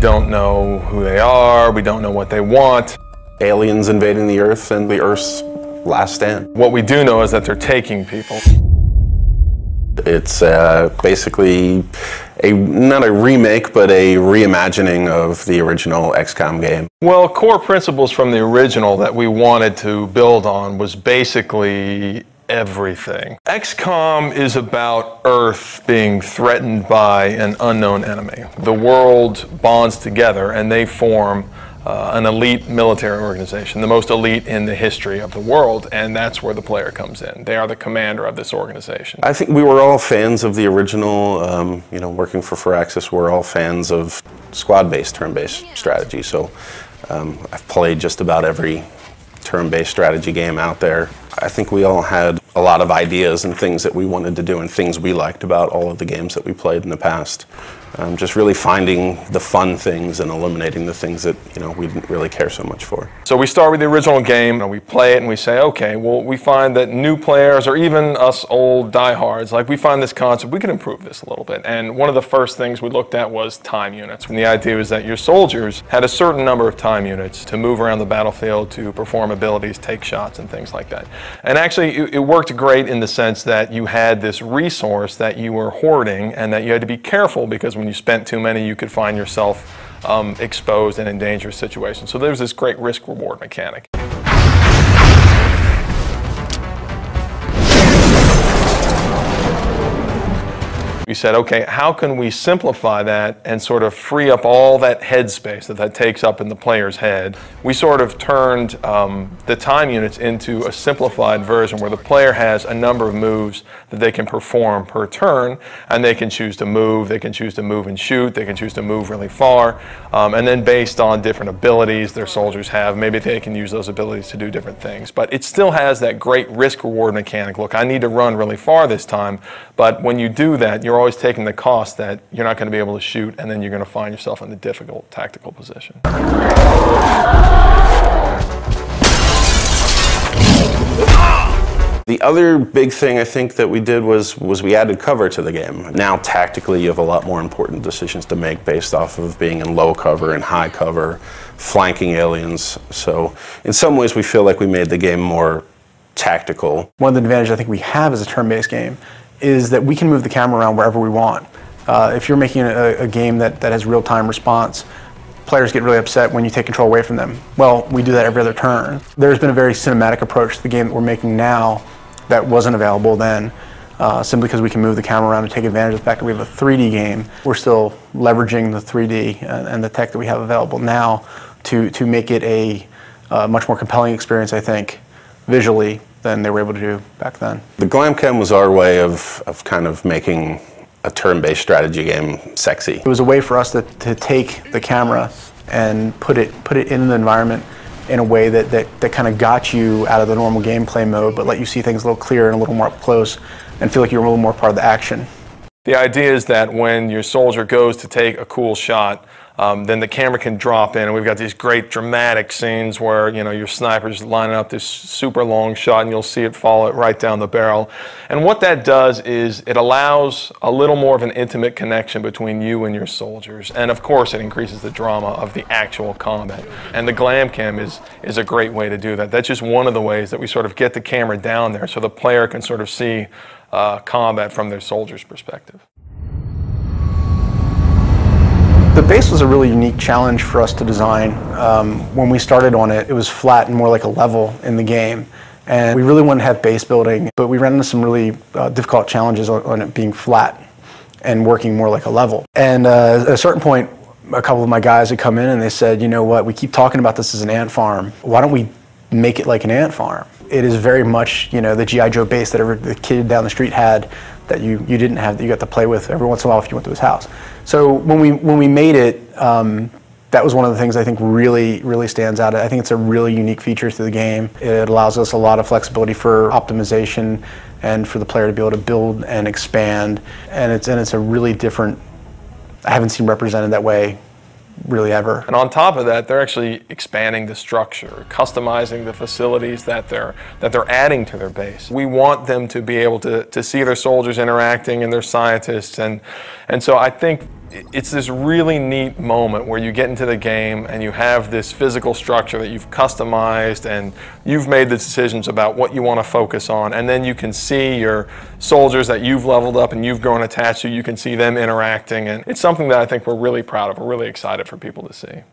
don't know who they are, we don't know what they want. Aliens invading the Earth and the Earth's last stand. What we do know is that they're taking people. It's basically not a remake, but a reimagining of the original XCOM game. Well, core principles from the original that we wanted to build on was basically everything. XCOM is about Earth being threatened by an unknown enemy. The world bonds together and they form an elite military organization, the most elite in the history of the world, and that's where the player comes in. They are the commander of this organization. I think we were all fans of the original, working for Firaxis, we're all fans of squad-based, turn-based strategy, so I've played just about every turn-based strategy game out there. I think we all had a lot of ideas and things that we wanted to do and things we liked about all of the games that we played in the past. Just really finding the fun things and eliminating the things that we didn't really care so much for. So we start with the original game and we play it and we say, okay, well, we find that new players or even us old diehards, like we find this concept, we can improve this a little bit. And one of the first things we looked at was time units. And the idea was that your soldiers had a certain number of time units to move around the battlefield, to perform abilities, take shots and things like that. And actually it worked great in the sense that you had this resource that you were hoarding and that you had to be careful, because when you spent too many, you could find yourself exposed and in dangerous situations. So there's this great risk-reward mechanic. We said, okay, how can we simplify that and sort of free up all that headspace that takes up in the player's head? We sort of turned the time units into a simplified version where the player has a number of moves that they can perform per turn, and they can choose to move, they can choose to move and shoot, they can choose to move really far, and then based on different abilities their soldiers have, maybe they can use those abilities to do different things. But it still has that great risk-reward mechanic. Look, I need to run really far this time, but when you do that, you're always taking the cost that you're not going to be able to shoot, and then you're going to find yourself in a difficult tactical position. The other big thing I think that we did was we added cover to the game. Now tactically you have a lot more important decisions to make based off of being in low cover and high cover, flanking aliens. So in some ways we feel like we made the game more tactical. One of the advantages I think we have as a turn-based game is that we can move the camera around wherever we want. If you're making a game that has real-time response, players get really upset when you take control away from them. Well, we do that every other turn. There's been a very cinematic approach to the game that we're making now that wasn't available then, simply because we can move the camera around and take advantage of the fact that we have a 3D game. We're still leveraging the 3D and the tech that we have available now to make it a much more compelling experience, I think, visually, than they were able to do back then. The Glamcam was our way of kind of making a turn-based strategy game sexy. It was a way for us to take the camera and put it in the environment in a way that kind of got you out of the normal gameplay mode, but let you see things a little clearer and a little more up close and feel like you're a little more part of the action. The idea is that when your soldier goes to take a cool shot, then the camera can drop in, and we've got these great dramatic scenes where your sniper's lining up this super long shot and you'll see it fall right down the barrel. And what that does is it allows a little more of an intimate connection between you and your soldiers. And of course it increases the drama of the actual combat. And the Glamcam is a great way to do that. That's just one of the ways that we sort of get the camera down there so the player can sort of see combat from their soldier's perspective. The base was a really unique challenge for us to design. When we started on it, it was flat and more like a level in the game. And we really wanted to have base building, but we ran into some really difficult challenges on it being flat and working more like a level. And at a certain point, a couple of my guys had come in and they said, you know what, we keep talking about this as an ant farm. Why don't we make it like an ant farm? It is very much, the G.I. Joe base that the kid down the street had that you didn't have, that you got to play with every once in a while if you went to his house. So when we made it, that was one of the things I think really stands out. I think it's a really unique feature to the game. It allows us a lot of flexibility for optimization and for the player to be able to build and expand. And it's a really different, I haven't seen represented that way really ever. And on top of that, they're actually expanding the structure, customizing the facilities that they're adding to their base. We want them to be able to see their soldiers interacting and their scientists, and so I think it's this really neat moment where you get into the game and you have this physical structure that you've customized and you've made the decisions about what you want to focus on, and then you can see your soldiers that you've leveled up and you've grown attached to, you can see them interacting, and it's something that I think we're really proud of. We're really excited for people to see.